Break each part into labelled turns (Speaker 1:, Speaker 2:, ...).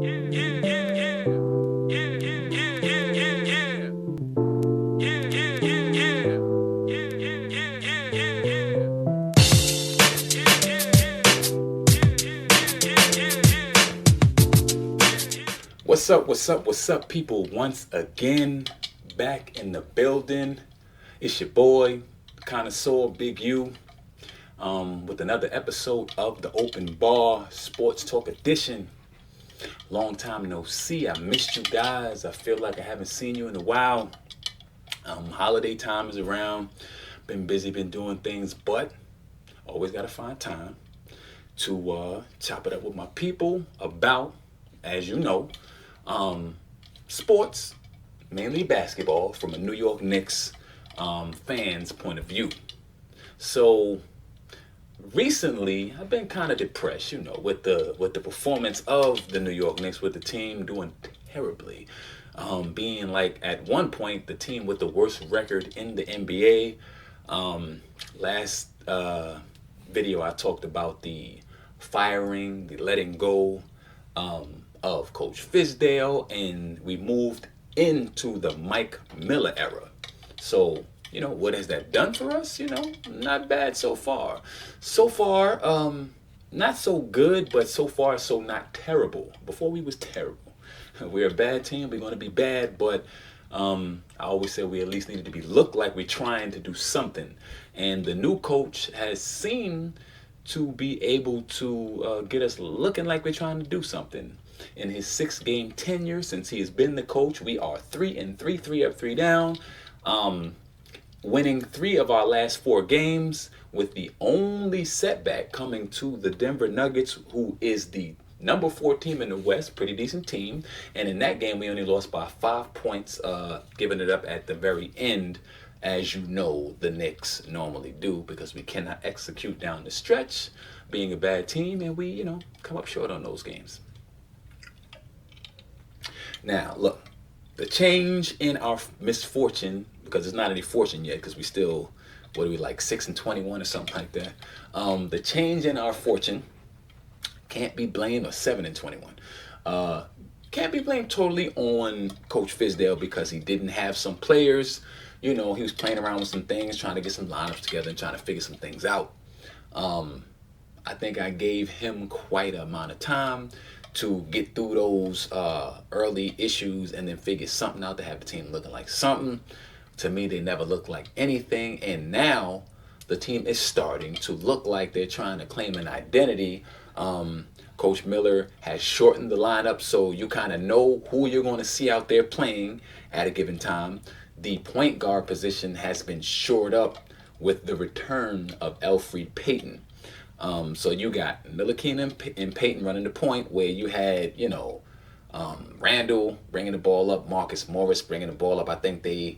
Speaker 1: What's up, people? Once again, back in the building. It's your boy, Connoisseur Big U, with another episode of the Open Bar Sports Talk Edition. Long time no see. I missed you guys. I feel like I haven't seen you in a while. Holiday time is around. Been busy, been doing things, but always got to find time to chop it up with my people about, as you know, sports, mainly basketball, from a New York Knicks fan's point of view. So recently, I've been kind of depressed, with the performance of the New York Knicks, with the team doing terribly, being like at one point the team with the worst record in the NBA. Last video I talked about the firing, the letting go of Coach Fizdale, and we moved into the Mike Miller era. So, what has that done for us? Not bad so far. Not so good, but so far so not terrible. Before we was terrible. We're a bad team. We're going to be bad, but I always said we at least needed to look like we're trying to do something. And the new coach has seemed to be able to get us looking like we're trying to do something. In his 6-game tenure since he has been the coach, we are 3-3, 3 up, 3 down, winning 3 of our last 4 games, with the only setback coming to the Denver Nuggets, who is the number 4 team in the West, pretty decent team. And in that game, we only lost by 5 points, giving it up at the very end, as you know the Knicks normally do, because we cannot execute down the stretch, being a bad team, and we, come up short on those games. Now, look, the change in our misfortune, because it's not any fortune yet, because we still, 6-21 or something like that. The change in our fortune can't be blamed, or 7-21. Can't be blamed totally on Coach Fizdale, because he didn't have some players. He was playing around with some things, trying to get some lineups together and trying to figure some things out. I think I gave him quite an amount of time to get through those early issues and then figure something out to have the team looking like something. To me, they never looked like anything. And now the team is starting to look like they're trying to claim an identity. Coach Miller has shortened the lineup, so you kind of know who you're going to see out there playing at a given time. The point guard position has been shored up with the return of Elfrid Payton. So you got Ntilikina and Payton running the point, where you had, Randall bringing the ball up, Marcus Morris bringing the ball up. I think they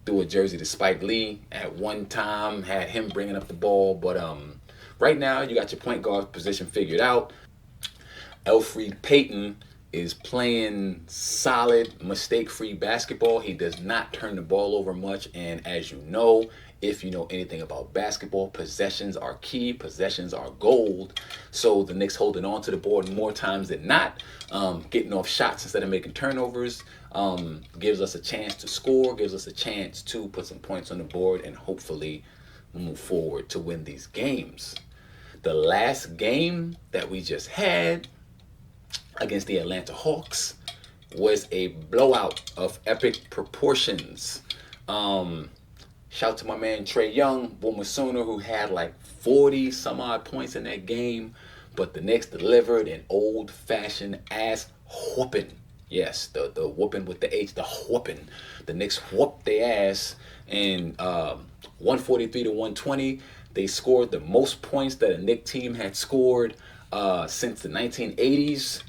Speaker 1: threw a jersey to Spike Lee at one time, had him bringing up the ball. But right now, you got your point guard position figured out. Elfrid Payton is playing solid, mistake-free basketball. He does not turn the ball over much. And as you know, if you know anything about basketball, possessions are key. Possessions are gold. So the Knicks holding on to the board more times than not, getting off shots instead of making turnovers, gives us a chance to score, gives us a chance to put some points on the board, and hopefully move forward to win these games. The last game that we just had against the Atlanta Hawks was a blowout of epic proportions. Shout to my man Trae Young, Boomer Sooner, who had like 40 some odd points in that game. But the Knicks delivered an old-fashioned ass whooping. Yes, the whooping with the H, the whooping. The Knicks whooped their ass, and 143 to 120. They scored the most points that a Knicks team had scored since the 1980s.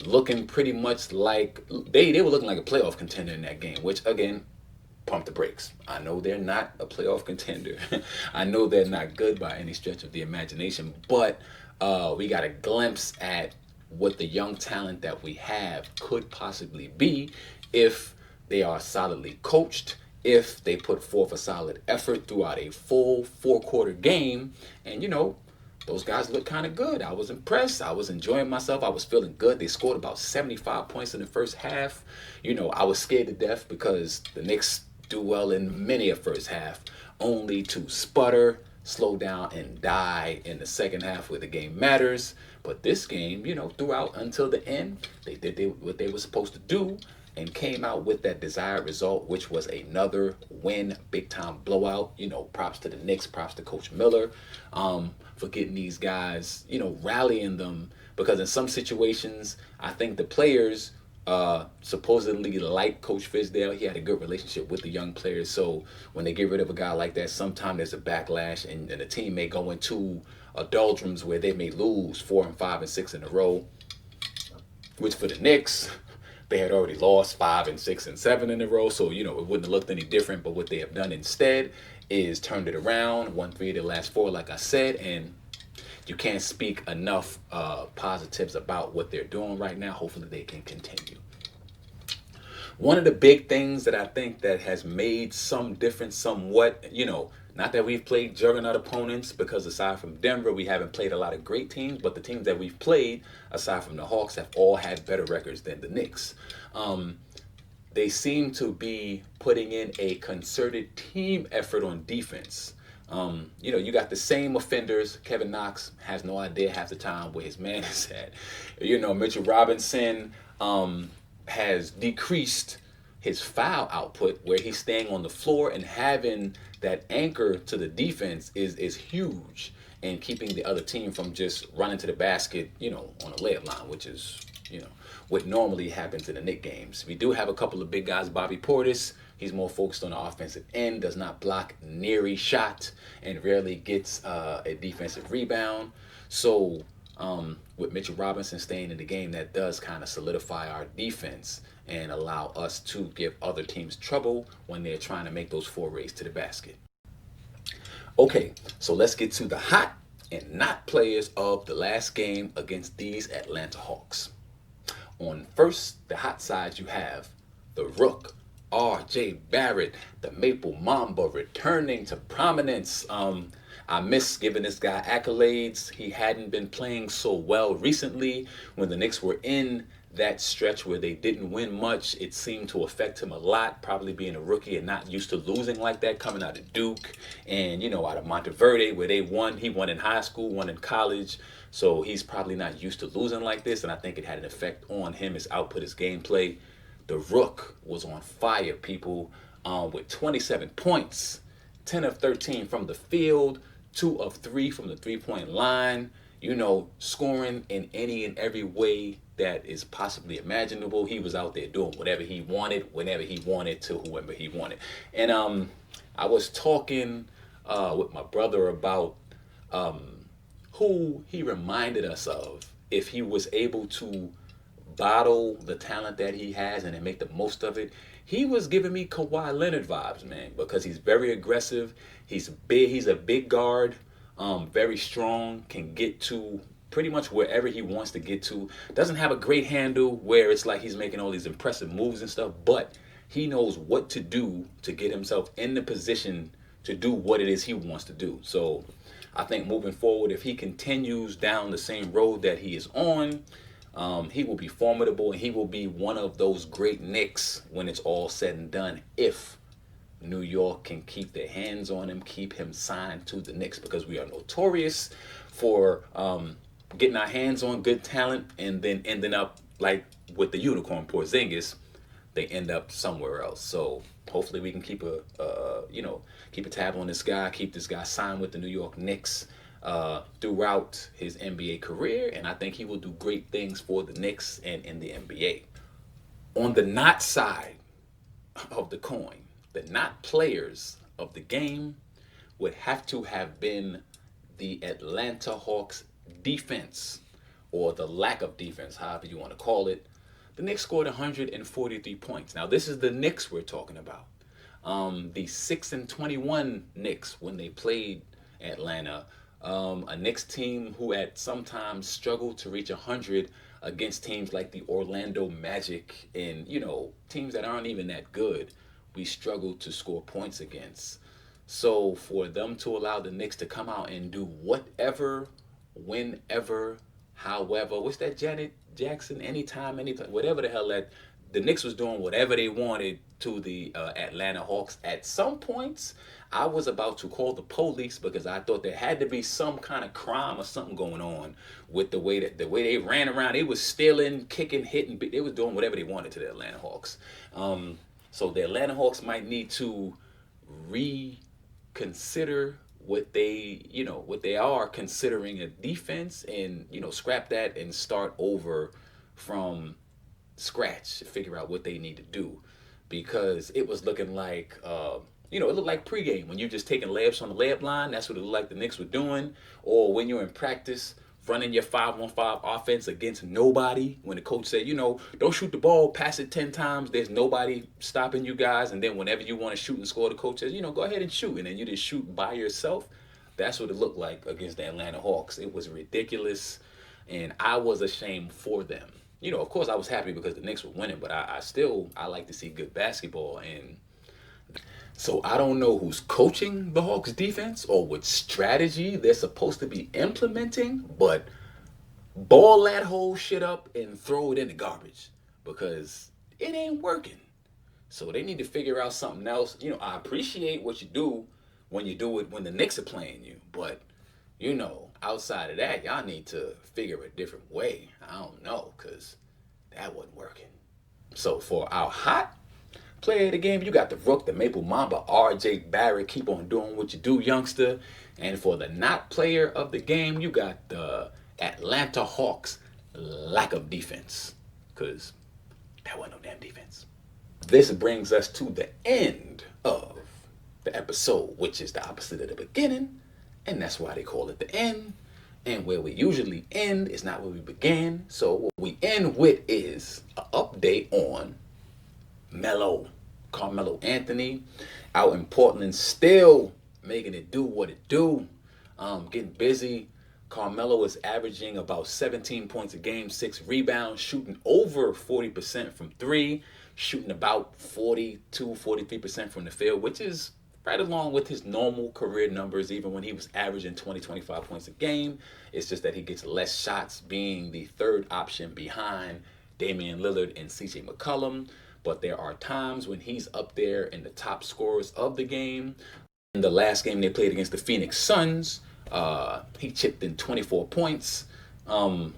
Speaker 1: Looking pretty much like they were looking like a playoff contender in that game, which again, pump the brakes. I know they're not a playoff contender. I know they're not good by any stretch of the imagination, but we got a glimpse at what the young talent that we have could possibly be if they are solidly coached, if they put forth a solid effort throughout a full 4-quarter game. And those guys looked kind of good. I was impressed. I was enjoying myself. I was feeling good. They scored about 75 points in the first half. I was scared to death because the Knicks do well in many a first half, only to sputter, slow down, and die in the second half where the game matters. But this game, throughout until the end, they did what they were supposed to do and came out with that desired result, which was another win, big time blowout. Props to the Knicks, props to Coach Miller for getting these guys, rallying them, because in some situations, I think the players supposedly like Coach Fizdale. He had a good relationship with the young players. So when they get rid of a guy like that, sometimes there's a backlash, and the team may go into a doldrums where they may lose 4 and 5 and 6 in a row, which for the Knicks, they had already lost 5 and 6 and 7 in a row, so it wouldn't have looked any different. But what they have done instead is turned it around, won 3 of their last 4, like I said, and you can't speak enough positives about what they're doing right now. Hopefully they can continue. One of the big things that I think that has made some difference somewhat, not that we've played juggernaut opponents, because aside from Denver, we haven't played a lot of great teams, but the teams that we've played, aside from the Hawks, have all had better records than the Knicks. They seem to be putting in a concerted team effort on defense. You got the same offenders. Kevin Knox has no idea half the time where his man is at. Mitchell Robinson has decreased his foul output, where he's staying on the floor, and having that anchor to the defense is huge, and keeping the other team from just running to the basket, on a layup line, which is, what normally happens in the Knicks games. We do have a couple of big guys. Bobby Portis, he's more focused on the offensive end, does not block near a shot, and rarely gets a defensive rebound. So with Mitchell Robinson staying in the game, that does kind of solidify our defense and allow us to give other teams trouble when they're trying to make those forays to the basket. Okay, so let's get to the hot and not players of the last game against these Atlanta Hawks. On first, the hot side, you have the Rook, R.J. Barrett, the Maple Mamba, returning to prominence. I miss giving this guy accolades. He hadn't been playing so well recently. When the Knicks were in that stretch where they didn't win much, it seemed to affect him a lot, probably being a rookie and not used to losing like that, coming out of Duke and, out of Monteverde, where they won. He won in high school, won in college. So he's probably not used to losing like this, and I think it had an effect on him, his output, his gameplay. The Rook was on fire, people, with 27 points, 10 of 13 from the field, 2 of 3 from the three-point line, scoring in any and every way that is possibly imaginable. He was out there doing whatever he wanted, whenever he wanted, to whoever he wanted. And I was talking with my brother about who he reminded us of if he was able to bottle the talent that he has and then make the most of it. He was giving me Kawhi Leonard vibes, man, because he's very aggressive. He's big. He's a big guard, very strong, can get to pretty much wherever he wants to get to. Doesn't have a great handle where it's like he's making all these impressive moves and stuff, but he knows what to do to get himself in the position to do what it is he wants to do. So I think moving forward, if he continues down the same road that he is on, he will be formidable, and he will be one of those great Knicks when it's all said and done, if New York can keep their hands on him, keep him signed to the Knicks, because we are notorious for getting our hands on good talent and then ending up like with the unicorn Porzingis, they end up somewhere else. So hopefully we can keep a tab on this guy, keep this guy signed with the New York Knicks throughout his NBA career, and I think he will do great things for the Knicks and in the NBA. On the not side of the coin, the not players of the game would have to have been the Atlanta Hawks defense, or the lack of defense, however you want to call it. The Knicks scored 143 points. Now, this is the Knicks we're talking about. The 6-21 Knicks when they played Atlanta. A Knicks team who at sometimes struggled to reach 100 against teams like the Orlando Magic and, teams that aren't even that good. We struggled to score points against. So for them to allow the Knicks to come out and do whatever whenever, however, what's that Janet Jackson? Anytime, anytime, whatever the hell that the Knicks was doing whatever they wanted to the Atlanta Hawks. At some points, I was about to call the police because I thought there had to be some kind of crime or something going on with the way they ran around. They was stealing, kicking, hitting. They was doing whatever they wanted to the Atlanta Hawks. So the Atlanta Hawks might need to reconsider what they are considering a defense, and scrap that and start over from scratch to figure out what they need to do, because it was looking like it looked like pregame when you're just taking layups on the layup line. That's what it looked like the Knicks were doing. Or when you're in practice running your 5-on-5 offense against nobody, when the coach said, don't shoot the ball, pass it 10 times, there's nobody stopping you guys, and then whenever you want to shoot and score, the coach says, go ahead and shoot, and then you just shoot by yourself. That's what it looked like against the Atlanta Hawks. It was ridiculous, and I was ashamed for them. Of course, I was happy because the Knicks were winning, but I like to see good basketball. And so I don't know who's coaching the Hawks defense or what strategy they're supposed to be implementing, but ball that whole shit up and throw it in the garbage, because it ain't working. So they need to figure out something else. I appreciate what you do when the Knicks are playing you, but outside of that, y'all need to figure a different way. I don't know, because that wasn't working. So for our hot player of the game, you got the Rook, the Maple Mamba, R.J. Barrett. Keep on doing what you do, youngster. And for the not player of the game, you got the Atlanta Hawks lack of defense, because that wasn't no damn defense. This brings us to the end of the episode, which is the opposite of the beginning, and that's why they call it the end. And where we usually end is not where we began. So what we end with is an update on Melo, Carmelo Anthony, out in Portland, still making it do what it do, getting busy. Carmelo is averaging about 17 points a game, 6 rebounds, shooting over 40% from 3, shooting about 43% from the field, which is right along with his normal career numbers, even when he was averaging 25 points a game. It's just that he gets less shots, being the third option behind Damian Lillard and CJ McCollum. But there are times when he's up there in the top scorers of the game. In the last game they played against the Phoenix Suns, he chipped in 24 points. The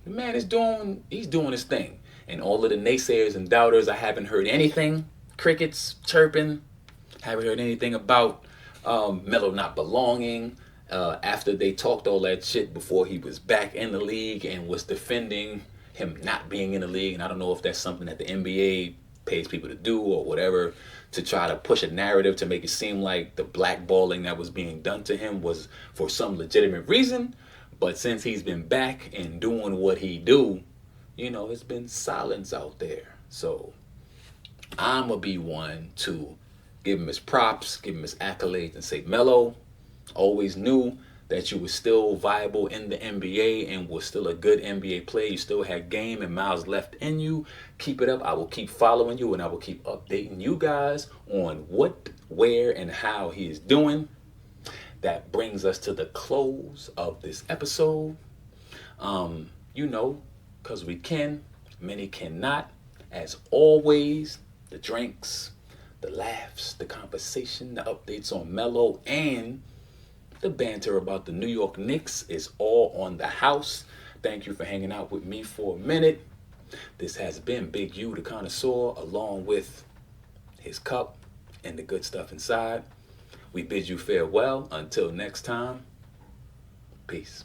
Speaker 1: man is doing his thing. And all of the naysayers and doubters, I haven't heard anything. Crickets chirping. Haven't heard anything about Melo not belonging after they talked all that shit before he was back in the league and was defending him not being in the league. And I don't know if that's something that the NBA pays people to do or whatever, to try to push a narrative to make it seem like the blackballing that was being done to him was for some legitimate reason. But since he's been back and doing what he do, it's been silence out there. So I'm going to be one to give him his props, give him his accolades, and say, Melo, always knew that you were still viable in the NBA and was still a good NBA player. You still had game and miles left in you. Keep it up. I will keep following you, and I will keep updating you guys on what, where, and how he is doing. That brings us to the close of this episode. Because we can, many cannot. As always, the drinks, the laughs, the conversation, the updates on Melo, and the banter about the New York Knicks is all on the house. Thank you for hanging out with me for a minute. This has been Big U, the Connoisseur, along with his cup and the good stuff inside. We bid you farewell. Until next time, peace.